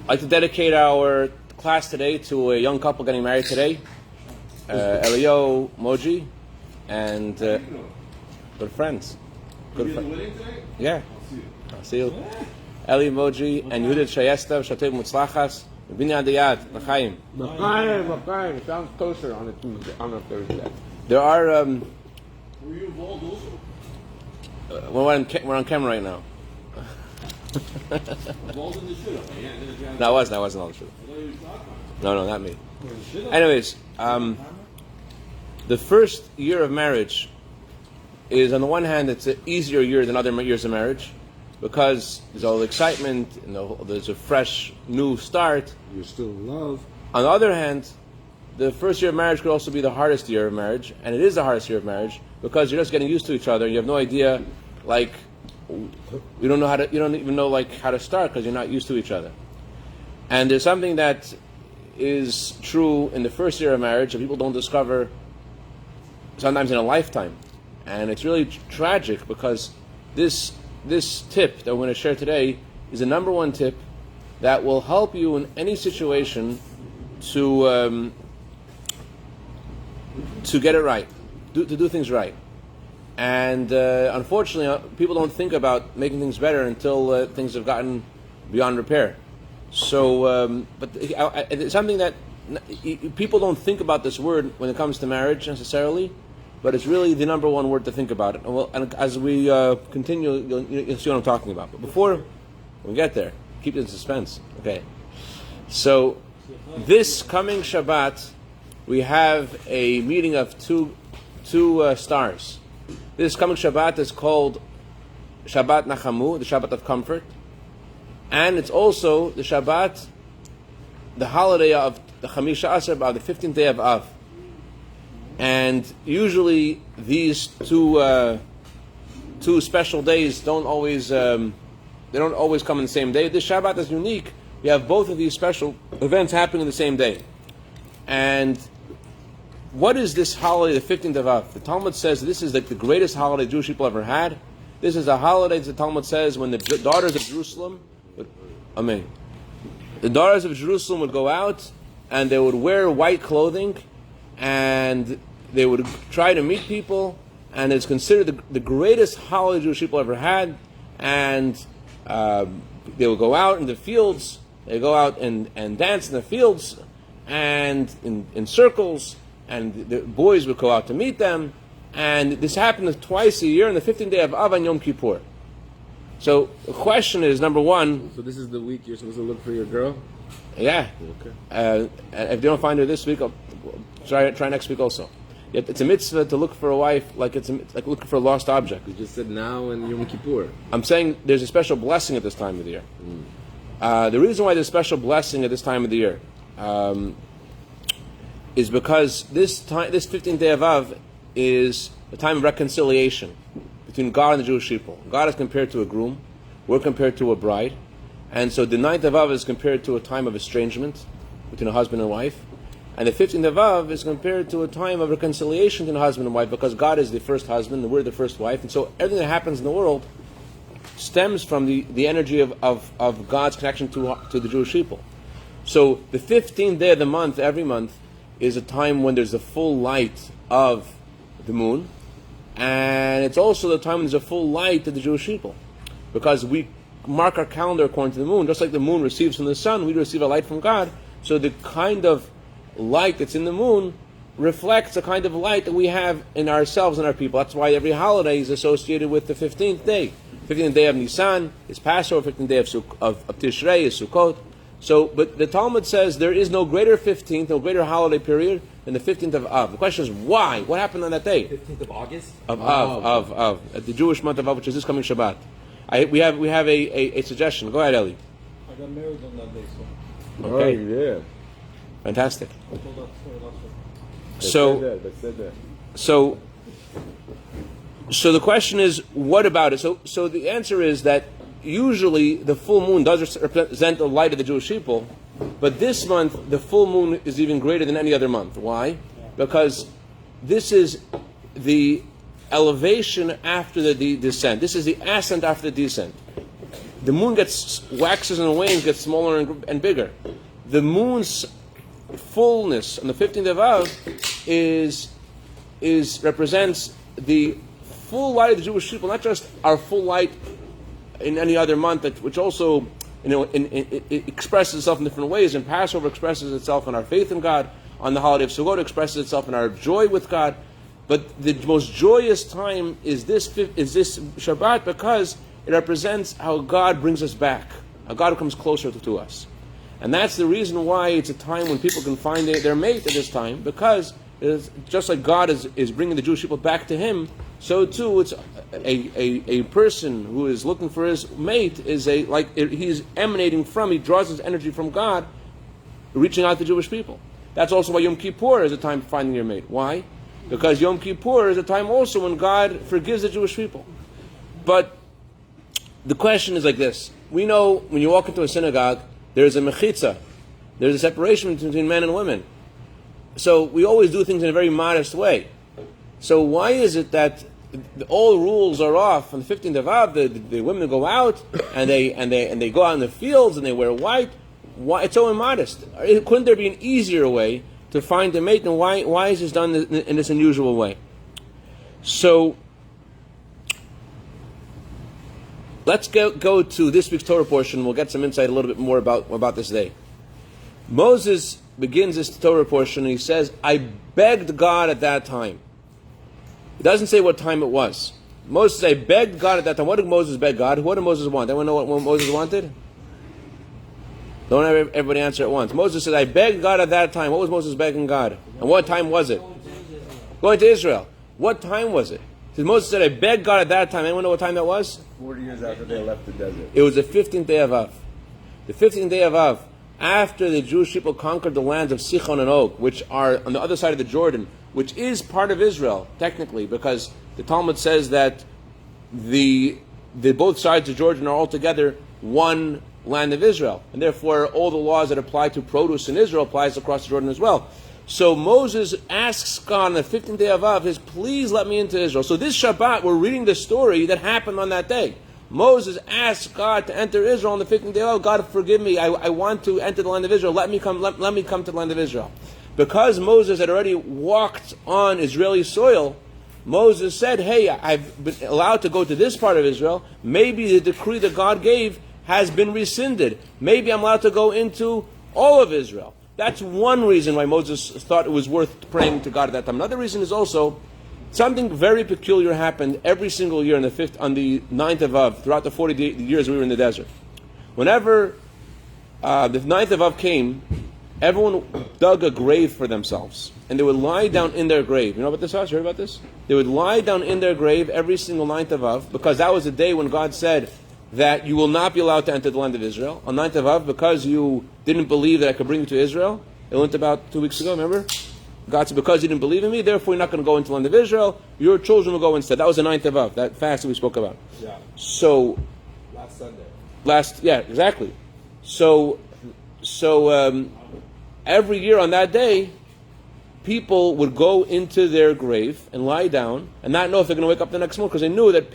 I'd like to dedicate our class today to a young couple getting married today, Elio Moji and good friends. Good friends. Yeah. I'll see you. Eli Moji and Yudit Shayesta, Shatev Mutzlachas, Binyan Diyad, L'chaim. L'chaim. Sounds kosher on a Thursday. There are. Were you involved also? We're on camera right now. Involved in the shit? No, I wasn't on the shit. No, not me. Anyways, the first year of marriage is, on the one hand, it's an easier year than other years of marriage because there's all the excitement and there's a fresh, new start. You're still in love. On the other hand, the first year of marriage could also be the hardest year of marriage, and it is the hardest year of marriage because you're just getting used to each other. You have no idea, you don't even know how to start because you're not used to each other. And there's something that is true in the first year of marriage that people don't discover sometimes in a lifetime, and it's really tragic because this tip that we're going to share today is the number one tip that will help you in any situation to get it right, to do things right. And unfortunately, people don't think about making things better until things have gotten beyond repair. So, but it's something that people don't think about this word when it comes to marriage necessarily, but it's really the number one word to think about it. And as we continue, you'll see what I'm talking about. But before we get there, keep it in suspense. Okay. So, this coming Shabbat, we have a meeting of two stars. This coming Shabbat is called Shabbat Nachamu, the Shabbat of comfort. And it's also the Shabbat, the holiday of the Chamisha Asar B'Av, the 15th day of Av. And usually these two special days don't always come in the same day. This Shabbat is unique. We have both of these special events happening on the same day. And what is this holiday, the 15th of Av? The Talmud says this is the greatest holiday Jewish people ever had. This is a holiday, the Talmud says, when the daughters of Jerusalem, Amen. The daughters of Jerusalem would go out and they would wear white clothing and they would try to meet people, and it's considered the greatest holiday Jewish people ever had. And they would go out in the fields, they go out and dance in the fields and in circles, and the boys would go out to meet them. And this happened twice a year on the 15th day of Av and Yom Kippur. So the question is, number one... So this is the week you're supposed to look for your girl? Yeah. Okay. And if you don't find her this week, I'll try next week also. It's a mitzvah to look for a wife like like looking for a lost object. You just said now and Yom Kippur. I'm saying there's a special blessing at this time of the year. The reason why there's a special blessing at this time of the year is because this 15th day of Av is a time of reconciliation between God and the Jewish people. God is compared to a groom, we're compared to a bride, and so the 9th of Av is compared to a time of estrangement between a husband and wife, and the 15th of Av is compared to a time of reconciliation between a husband and wife, because God is the first husband and we're the first wife, and so everything that happens in the world stems from the energy of God's connection to the Jewish people. So the 15th day of the month, every month, is a time when there's the full light of the moon, and it's also the time when there's a full light of the Jewish people, because we mark our calendar according to the moon. Just like the moon receives from the sun, we receive a light from God. So the kind of light that's in the moon reflects the kind of light that we have in ourselves and our people. That's why every holiday is associated with the 15th day. 15th day of Nisan is Passover, 15th day of Tishrei is Sukkot. So, but the Talmud says there is no greater 15th, no greater holiday period than the 15th of Av. The question is why? What happened on that day? 15th of August? Of Av, the Jewish month of Av, which is this coming Shabbat. We have a suggestion. Go ahead, Eli. I got married on that day, so. Okay. Oh, yeah. Fantastic. I told that story last week. So the question is, what about it? So the answer is that usually the full moon does represent the light of the Jewish people, but this month the full moon is even greater than any other month. Why? Because this is the elevation after the descent. This is the ascent after the descent. the moon waxes and wanes, gets smaller and bigger. The moon's fullness on the 15th of Av represents the full light of the Jewish people, not just our full light in any other month, which also it expresses itself in different ways. And Passover expresses itself in our faith in God. On the holiday of Sukkot, it expresses itself in our joy with God. But the most joyous time is this Shabbat, because it represents how God brings us back, how God comes closer to us. And that's the reason why it's a time when people can find their mate at this time, because it's just like God is bringing the Jewish people back to Him, so too it's a person who is looking for his mate he's emanating from, he draws his energy from God, reaching out to Jewish people. That's also why Yom Kippur is a time for finding your mate. Why? Because Yom Kippur is a time also when God forgives the Jewish people. But the question is like this. We know when you walk into a synagogue, there's a mechitza. There's a separation between men and women. So we always do things in a very modest way. So why is it that all rules are off on the 15th of Av? The women go out and they go out in the fields and they wear white. Why it's so immodest? Couldn't there be an easier way to find a mate? And why is this done in this unusual way? So let's go to this week's Torah portion. We'll get some insight a little bit more about this day. Moses begins this Torah portion and he says, I begged God at that time. It doesn't say what time it was. Moses said, I begged God at that time. What did Moses beg God? What did Moses want? Anyone know what Moses wanted? Don't have everybody answer at once. Moses said, I begged God at that time. What was Moses begging God? And what time was it? Going to Israel. What time was it? Because Moses said, I begged God at that time. Anyone know what time that was? 40 years after they left the desert. It was the 15th day of Av. The 15th day of Av, after the Jewish people conquered the lands of Sichon and Og, which are on the other side of the Jordan, which is part of Israel, technically, because the Talmud says that the both sides of Jordan are altogether one land of Israel, and therefore all the laws that apply to produce in Israel applies across the Jordan as well. So Moses asks God on the 15th day of Av, please let me into Israel. So this Shabbat, we're reading the story that happened on that day. Moses asked God to enter Israel on the 15th day of Av. God, forgive me. I want to enter the land of Israel. Let me come to the land of Israel. Because Moses had already walked on Israeli soil, Moses said, hey, I've been allowed to go to this part of Israel. Maybe the decree that God gave has been rescinded. Maybe I'm allowed to go into all of Israel. That's one reason why Moses thought it was worth praying to God at that time. Another reason is also something very peculiar happened every single year on the 9th of Av, throughout the 40 years we were in the desert. Whenever the 9th of Av came, everyone dug a grave for themselves. And they would lie down in their grave. You know about this house? You heard about this? They would lie down in their grave every single 9th of Av, because that was the day when God said that you will not be allowed to enter the land of Israel. On 9th of Av, because you didn't believe that I could bring you to Israel. It went about 2 weeks ago, remember? God said, because you didn't believe in me, therefore you're not going to go into the land of Israel. Your children will go instead. That was the 9th of Av, that fast that we spoke about. Yeah. So, Last Sunday. Yeah, exactly. So every year on that day, people would go into their grave and lie down and not know if they're going to wake up the next morning, because they knew that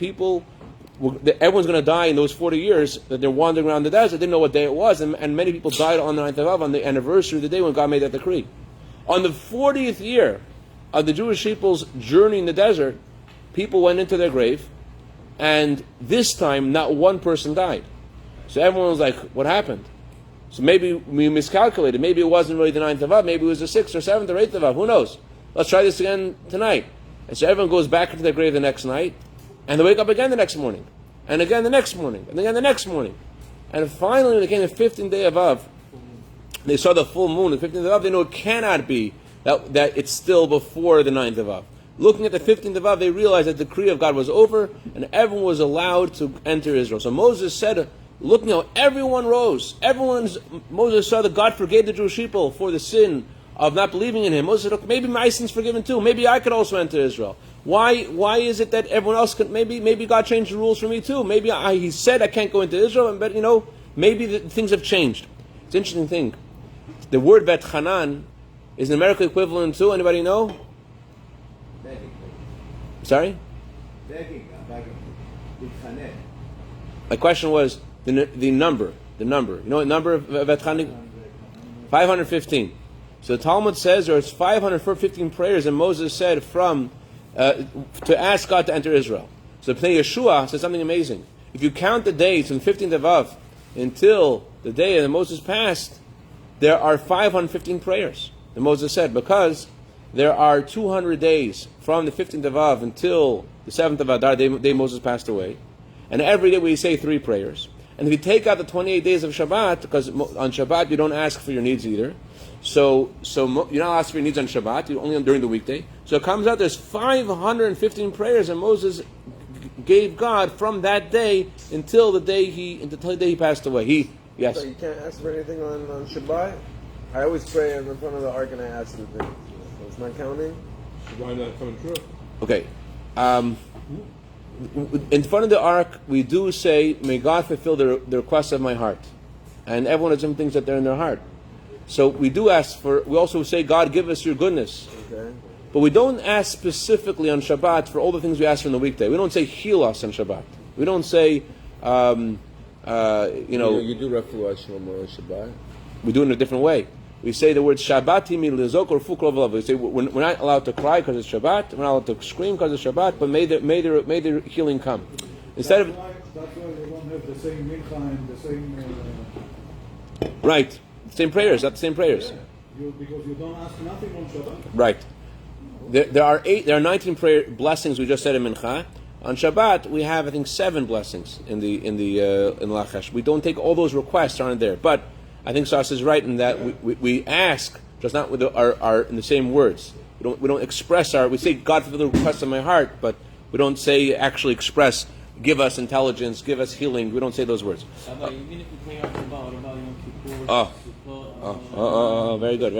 everyone's going to die in those 40 years that they're wandering around the desert. They didn't know what day it was, and many people died on the 9th of Av, on the anniversary of the day when God made that decree. On the 40th year of the Jewish people's journey in the desert, people went into their grave, and this time not one person died. So everyone was like, what happened? So maybe we miscalculated. Maybe it wasn't really the 9th of Av. Maybe it was the 6th or 7th or 8th of Av. Who knows? Let's try this again tonight. And so everyone goes back into their grave the next night, and they wake up again the next morning, and again the next morning, and again the next morning. And finally, when it came the 15th day of Av, they saw the full moon, the 15th of Av. They know it cannot be that it's still before the 9th of Av. Looking at the 15th of Av, they realized that the decree of God was over, and everyone was allowed to enter Israel. So Moses said, looking how everyone rose, Moses saw that God forgave the Jewish people for the sin of not believing in Him. Moses said, okay, maybe my sin's forgiven too. Maybe I could also enter Israel. Why is it that everyone else could? Maybe God changed the rules for me too. Maybe He said I can't go into Israel, but maybe things have changed. It's an interesting thing. The word Bet Hanan is an American equivalent to, anybody know? Begging. Sorry? Begging. My question was, the number. You know what number of Etchanik? 515. So the Talmud says there's 515 prayers, and Moses said to ask God to enter Israel. So Pnei Yeshua says something amazing. If you count the days from the 15th of Av until the day that Moses passed, there are 515 prayers that Moses said, because there are 200 days from the 15th of Av until the 7th of Adar, the day Moses passed away. And every day we say 3 prayers. And if you take out the 28 days of Shabbat, because on Shabbat you don't ask for your needs either, so you're not asked for your needs on Shabbat, you only during the weekday. So it comes out there's 515 prayers that Moses gave God from that day until the day he passed away. Yes. So you can't ask for anything on Shabbat? I always pray in front of the ark and I ask for things. So it's not counting? Why not coming true? Okay. In front of the ark, we do say, "May God fulfill the requests of my heart," and everyone has some things that they're in their heart. So we do ask for. We also say, "God, give us your goodness." Okay. But we don't ask specifically on Shabbat for all the things we ask for in the weekday. We don't say, "Heal us" on Shabbat. We don't say, You do Refuah Shlomo on Shabbat? We do it in a different way. We say the word Shabbati mi lizok or fukro v'lav. We say we're not allowed to cry because it's Shabbat. We're not allowed to scream because it's Shabbat. But may the healing come. Instead that's why they don't have the same mincha and the same. Right, same prayers, not the same prayers. Because you don't ask nothing on Shabbat. Right. There are 19 prayer blessings we just said in Mincha. On Shabbat we have I think 7 blessings in Lachash. We don't take all those requests aren't there, but I think Sas is right in that we ask, just not with our in the same words. We don't express we say God fulfill the request of my heart, but we don't say actually express. Give us intelligence, give us healing. We don't say those words. Even if you pray out about Yom Kippur, very good.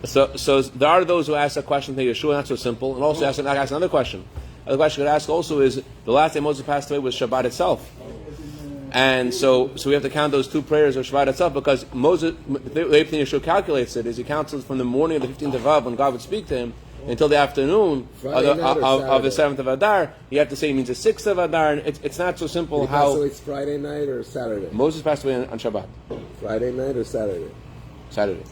So there are those who ask a question to Yeshua, not so simple, and also ask another question. Another question I could ask also is the last day Moses passed away was Shabbat itself. And so we have to count those 2 prayers of Shabbat itself, because Moses, the way Yeshua calculates it is he counts it from the morning of the 15th of Av when God would speak to him until the afternoon of the 7th of Adar. You have to say it means the 6th of Adar, and it's not so simple. Did he pass away Friday night or Saturday? Moses passed away on Shabbat. Friday night or Saturday? Saturday.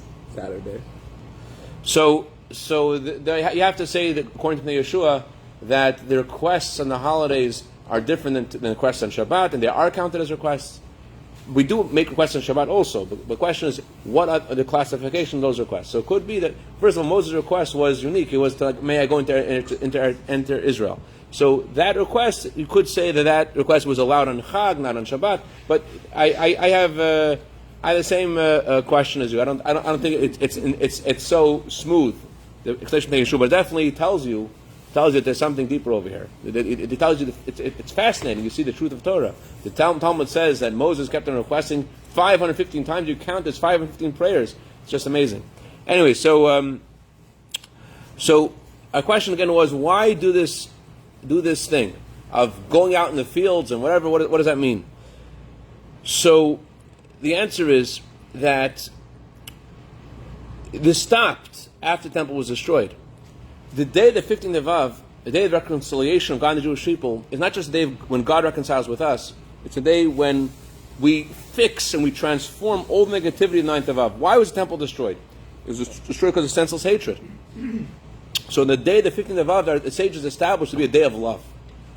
So you have to say that according to Yeshua that the requests on the holidays are different than requests on Shabbat, and they are counted as requests. We do make requests on Shabbat also, but the question is, what are the classification of those requests? So it could be that, first of all, Moses' request was unique. It was to, may I go enter Israel. So that request, you could say that request was allowed on Chag, not on Shabbat. But I have the same question as you. I don't think it's so smooth. The explanation of Yeshua, but it definitely tells you that there's something deeper over here. It tells you it's fascinating. You see the truth of Torah. The Talmud says that Moses kept on requesting 515 times. You count as 515 prayers. It's just amazing. Anyway, so our question again was, why do this thing of going out in the fields and whatever? What does that mean? So the answer is that this stopped after the temple was destroyed. The day of the 15th of Av, the day of reconciliation of God and the Jewish people, is not just the day when God reconciles with us. It's a day when we fix and we transform all the negativity of the 9th of Av. Why was the temple destroyed? It was destroyed because of senseless hatred. So the day of the 15th of Av, the sages established to be a day of love.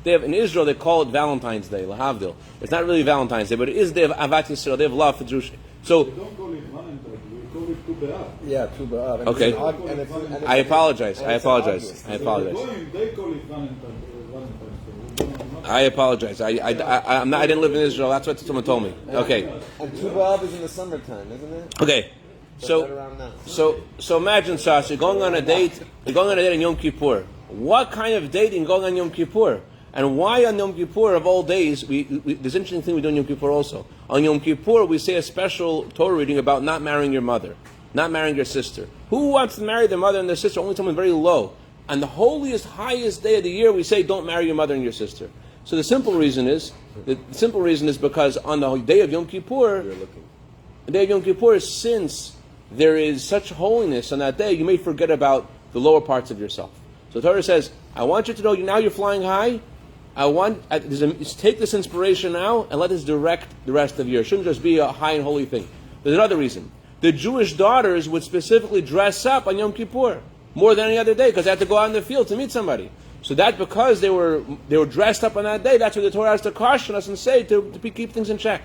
In Israel, they call it Valentine's Day, Lahavdil. It's not really Valentine's Day, but it is the day of Avat Yisrael, day of love for Jewish. So, we don't call it Valentine's, we call it Tu B'Av. yeah, Tu B'Av. Okay. I apologize. They call it Valentine's Day. I apologize. I didn't live in Israel. That's what someone told me. Okay. And Tu B'Av is in the summertime, isn't it? Okay. So imagine, Sas, you're going on a date in Yom Kippur. What kind of dating going on Yom Kippur? And why on Yom Kippur of all days, there's an interesting thing we do on Yom Kippur also. On Yom Kippur, we say a special Torah reading about not marrying your mother, not marrying your sister. Who wants to marry their mother and their sister? Only someone very low. On the holiest, highest day of the year, we say don't marry your mother and your sister. So the simple reason is because on the day of Yom Kippur, since there is such holiness on that day, you may forget about the lower parts of yourself. So the Torah says, I want you to know now you're flying high. take this inspiration now and let this direct the rest of the year. It shouldn't just be a high and holy thing. There's another reason. The Jewish daughters would specifically dress up on Yom Kippur more than any other day because they had to go out in the field to meet somebody. So that because they were dressed up on that day, that's what the Torah has to caution us and say to keep things in check.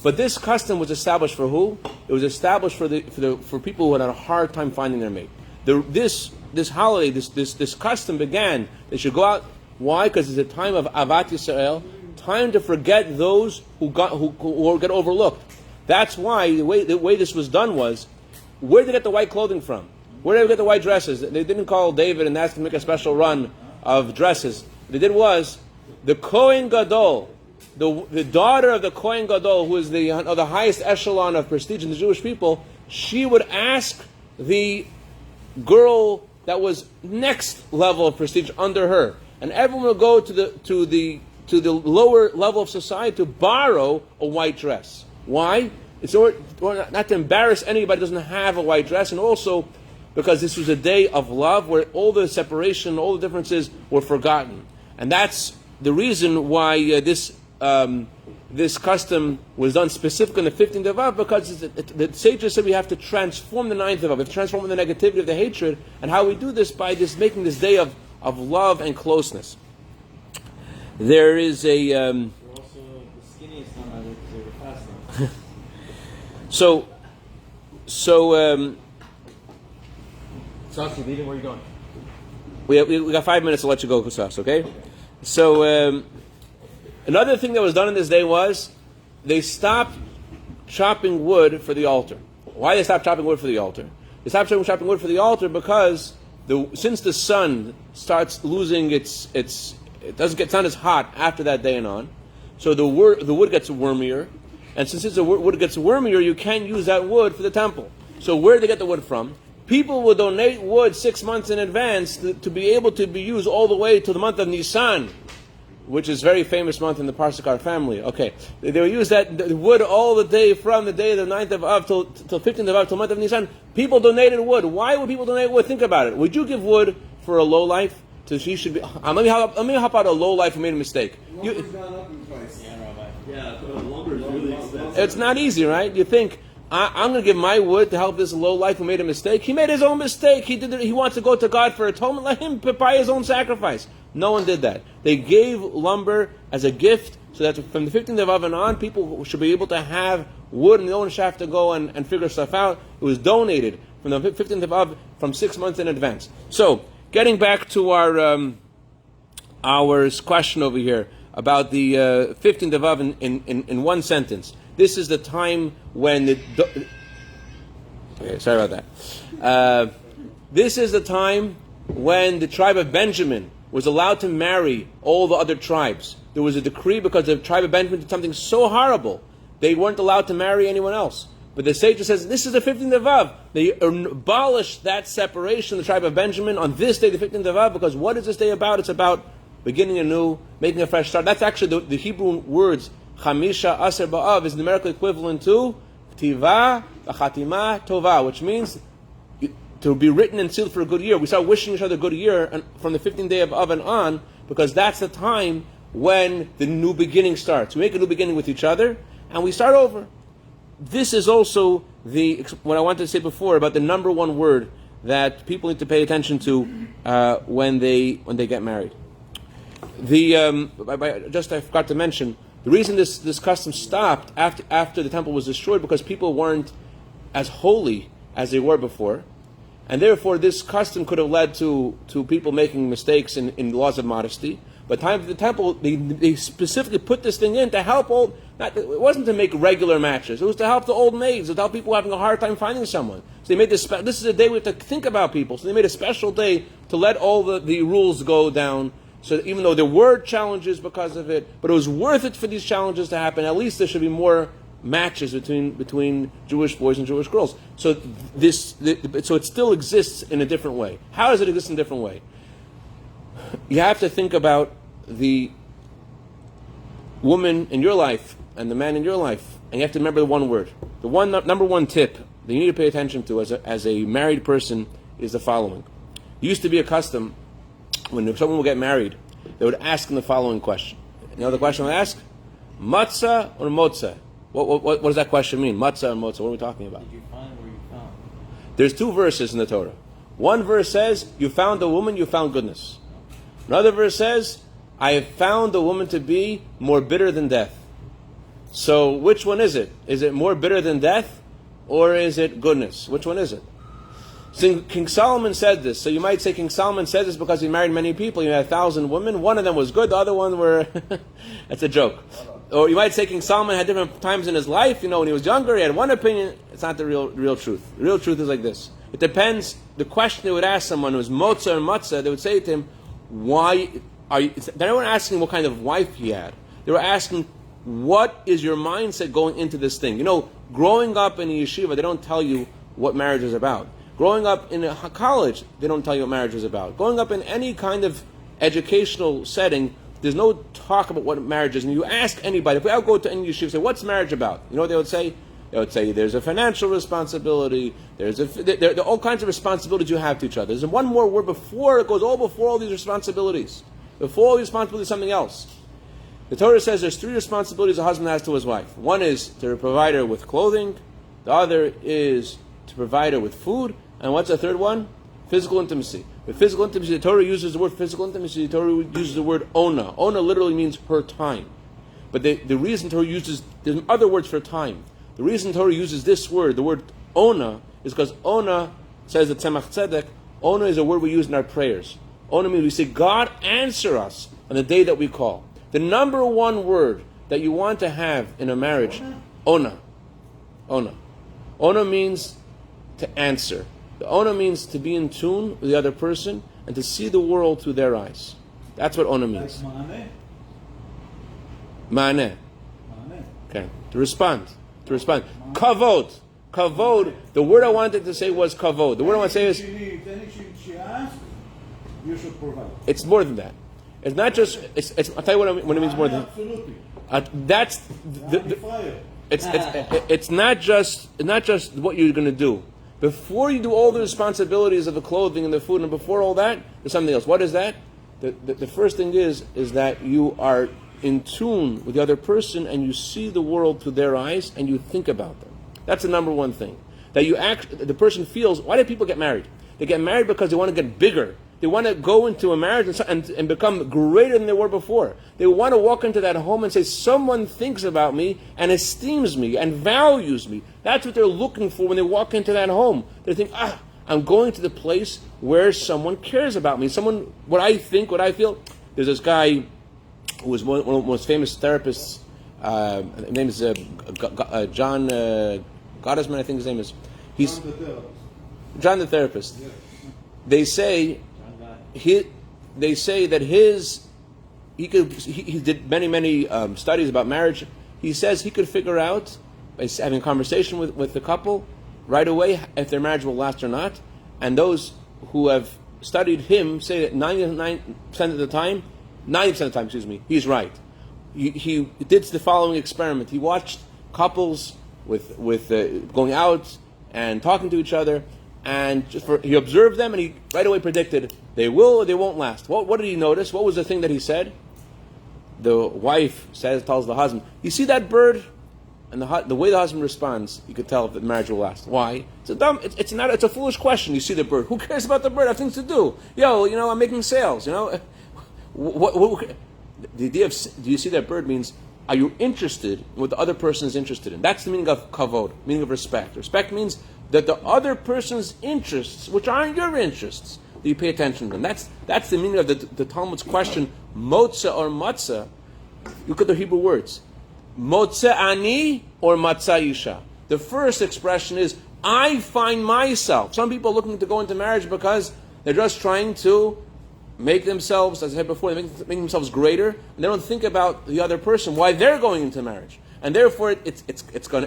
But this custom was established for who? It was established for people who had a hard time finding their mate. This holiday, this custom began. They should go out. Why? Because it's a time of Avat Yisrael, time to forget those who get overlooked. That's why the way this was done was, where did they get the white clothing from? Where did they get the white dresses? They didn't call David and ask him to make a special run of dresses. What they did was, the Kohen Gadol, the daughter of the Kohen Gadol, who is the highest echelon of prestige in the Jewish people, she would ask the girl that was next level of prestige under her, and everyone would go to the lower level of society to borrow a white dress. Why? It's not to embarrass anybody who doesn't have a white dress, and also because this was a day of love where all the separation, all the differences were forgotten. And that's the reason why this custom was done specifically on the 15th of Av, because the sages said we have to transform the 9th of Av, we have to transform the negativity of the hatred, and how we do this by making this day of love and closeness. There is a... You're also the skinniest on that because they were fasting. So, Sassi, leaving, where are you going? we got 5 minutes to let you go, Kusas, okay? So, another thing that was done in this day was they stopped chopping wood for the altar. Why they stopped chopping wood for the altar? They stopped chopping wood for the altar because since the sun starts losing it doesn't sound as hot after that day and on, so the wood gets wormier, and since the wood gets wormier, you can't use that wood for the temple. So where did they get the wood from? People will donate wood 6 months in advance to be able to be used all the way to the month of Nisan, which is a very famous month in the Parsakar family. Okay, they will use that wood all the day from the day of the 9th of Av till 15th of Av till the month of Nisan. People donated wood. Why would people donate wood? Think about it. Would you give wood for a low life? So she should be. Let me help out a low life who made a mistake. Lumber's gone up in price. Yeah, Rabbi. Yeah, but lumber is really expensive. It's not easy, right? You think, I'm going to give my wood to help this low life who made a mistake. He made his own mistake. He wants to go to God for atonement. Let him buy his own sacrifice. No one did that. They gave lumber as a gift so that from the 15th of Av and on, people should be able to have wood and they don't have to go and figure stuff out. It was donated from the 15th of Av from 6 months in advance. So, getting back to our question over here about the 15th of Av in one sentence. This is the time when sorry about that. This is the time when the tribe of Benjamin was allowed to marry all the other tribes. There was a decree because the tribe of Benjamin did something so horrible, they weren't allowed to marry anyone else. But the sage says, this is the 15th of Av. They abolished that separation, the tribe of Benjamin, on this day, the 15th of Av, because what is this day about? It's about beginning anew, making a fresh start. That's actually the Hebrew words, Chamisha Aser Ba'av, is numerical equivalent to Tiva, Chatima, Tova, which means to be written and sealed for a good year. We start wishing each other a good year from the 15th day of Av and on, because that's the time when the new beginning starts. We make a new beginning with each other, and we start over. This is also what I wanted to say before about the number one word that people need to pay attention to when they get married. I forgot to mention, the reason this custom stopped after the temple was destroyed because people weren't as holy as they were before, and therefore this custom could have led to people making mistakes in laws of modesty. But time for the temple, they specifically put this thing in to help it wasn't to make regular matches. It was to help the old maids. It was to help people having a hard time finding someone. So they made this is a day we have to think about people. So they made a special day to let all the rules go down. So that even though there were challenges because of it, but it was worth it for these challenges to happen. At least there should be more matches between Jewish boys and Jewish girls. So so it still exists in a different way. How does it exist in a different way? You have to think about the woman in your life and the man in your life, and you have to remember the one word. The number one tip that you need to pay attention to as a married person is the following. It used to be a custom when someone would get married they would ask them the following question. You know the question they ask? Matzah or motza? What does that question mean? Matzah or motza? What are we talking about? Did you find where you found? There's 2 verses in the Torah. One verse says, you found a woman, you found goodness. Another verse says, I have found a woman to be more bitter than death. So which one is it? Is it more bitter than death? Or is it goodness? Which one is it? So King Solomon said this. So you might say King Solomon said this because he married many people. He had 1,000 women. One of them was good. The other one were... That's a joke. Or you might say King Solomon had different times in his life. When he was younger, he had one opinion. It's not the real truth. The real truth is like this. It depends. The question they would ask someone who was motza or matzah, they would say to him, why are you... They weren't asking what kind of wife he had. They were asking, what is your mindset going into this thing? Growing up in a yeshiva, they don't tell you what marriage is about. Growing up in a college, they don't tell you what marriage is about. Growing up in any kind of educational setting, there's no talk about what marriage is. And you ask anybody, if I go to any yeshiva, say, what's marriage about? You know what they would say? They would say, there's a financial responsibility, there are all kinds of responsibilities you have to each other. There's one more word before, it goes all before all these responsibilities. Before all these responsibilities, something else. The Torah says there's 3 responsibilities a husband has to his wife. One is to provide her with clothing, the other is to provide her with food, and what's the third one? Physical intimacy. With physical intimacy, the Torah uses the word physical intimacy, the Torah uses the word ona. Ona literally means her time. But the reason Torah uses, there's other words for time. The reason Torah uses this word, the word ona, is because ona, says the Tzemach Tzedek, ona is a word we use in our prayers. Ona means we say, God, answer us on the day that we call. The number 1 word that you want to have in a marriage, ona. Ona. Ona means to answer. The ona means to be in tune with the other person and to see the world through their eyes. That's what ona means. Ma'aneh. Okay. To respond. Kavod. Kavod. The word I wanted to say was kavod. The word I want to say is... Anything she asks, you should provide. It's more than that. It's not just... I'll tell you what it means more than... Absolutely. That's... It's not just what you're going to do. Before you do all the responsibilities of the clothing and the food, and before all that, there's something else. What is that? The first thing is that you are in tune with the other person and you see the world through their eyes and you think about them. That's the number 1 thing. That the person feels, why do people get married? They get married because they want to get bigger. They want to go into a marriage and become greater than they were before. They want to walk into that home and say, someone thinks about me and esteems me and values me. That's what they're looking for when they walk into that home. They think, I'm going to the place where someone cares about me. Someone, what I think, what I feel. There's this guy who was one of the most famous therapists. His name is John Gottesman, I think his name is. He's John the Therapist. Yes. They say that he did many studies about marriage. He says he could figure out by having a conversation with the couple right away if their marriage will last or not. And those who have studied him say that 90% of the time, he's right. He did the following experiment. He watched couples with going out and talking to each other, and he observed them, and he right away predicted they will or they won't last. What did he notice? What was the thing that he said? The wife tells the husband, "You see that bird?" And the way the husband responds, you could tell if the marriage will last. Why? It's a foolish question. You see the bird. Who cares about the bird? I have things to do. I'm making sales. The idea of do you see that bird means, are you interested in what the other person is interested in? That's the meaning of kavod, meaning of respect. Respect means that the other person's interests, which aren't your interests, that you pay attention to them. That's the meaning of the Talmud's question, motza or matzah. Look at the Hebrew words. Motza ani or matzah isha. The first expression is, I find myself. Some people are looking to go into marriage because they're just trying to make themselves, as I said before, make themselves greater, and they don't think about the other person, why they're going into marriage, and therefore it's gonna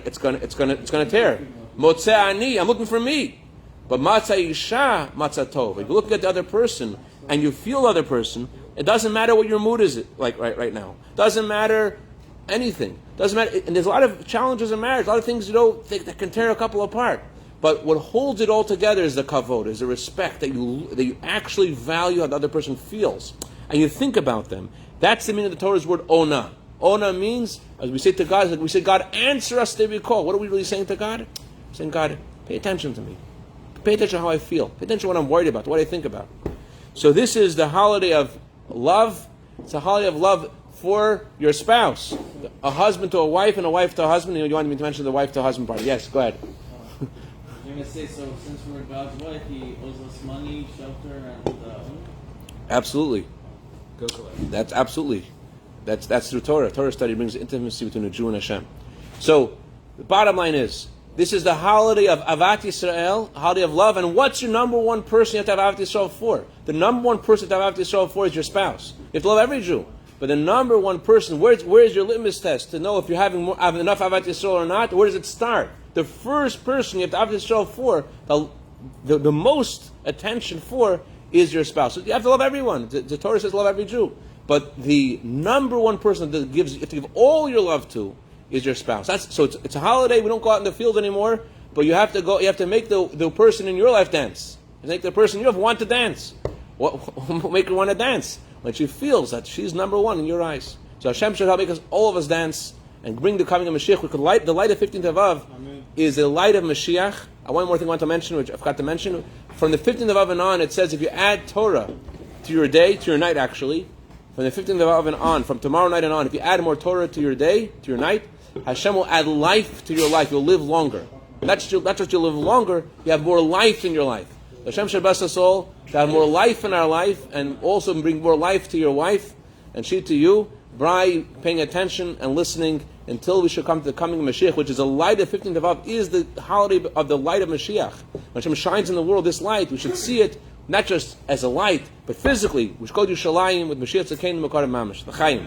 tear. Motza ani, I'm looking for me, but matzah isha, matzah tov. If you look at the other person and you feel the other person, it doesn't matter what your mood is like right now. Doesn't matter anything. Doesn't matter. And there's a lot of challenges in marriage, a lot of things that can tear a couple apart. But what holds it all together is the kavod, is the respect that you actually value how the other person feels. and you think about them. That's the meaning of the Torah's word ona. Ona means, as we say to God, like we say, God, answer us to be called. What are we really saying to God? We're saying, God, pay attention to me. Pay attention to how I feel. Pay attention to what I'm worried about, what I think about. So this is the holiday of love. It's a holiday of love for your spouse. A husband to a wife and a wife to a husband. You wanted me to mention the wife to husband part. Yes, go ahead. You're going to say, so since we're God's wife, He owes us money, shelter, and Absolutely. Go collect. That's through Torah. Torah study brings intimacy between a Jew and Hashem. So the bottom line is, this is the holiday of Avat Yisrael, holiday of love. And what's your number one person you have to have Avat Yisrael for? The number one person to have Avat Yisrael for is your spouse. You have to love every Jew. But the number one person, where's your litmus test to know if you're having enough Avat Yisrael or not? Where does it start? The first person you have to have Avat Yisrael for, the most attention for, is your spouse. So you have to love everyone. The Torah says love every Jew. But the number one person that you have to give all your love to is your spouse. So it's a holiday. We don't go out in the field anymore, but you have to go. You have to make the person in your life dance. You make the person you have want to dance. Make her want to dance when she feels that she's number one in your eyes. So Hashem should help make us, all of us, dance and bring the coming of Mashiach. We could light the light of 15th of Av. Is the light of Mashiach. One more thing I want to mention, which I forgot to mention. From the 15th of Av and on, it says if you add Torah to your day, to your night actually, from the 15th of Av and on, from tomorrow night and on, if you add more Torah to your day, to your night, Hashem will add life to your life. You'll live longer. That's what you'll live longer. You have more life in your life. Hashem should bless us all to have more life in our life and also bring more life to your wife and she to you by paying attention and listening until we should come to the coming of Mashiach, which is the light of 15th of Av, is the holiday of the light of Mashiach. When Hashem shines in the world, this light, we should see it not just as a light, but physically. We should go to Shalayim with Mashiach Tzedkeinu Makarim Mamash. L'chaim.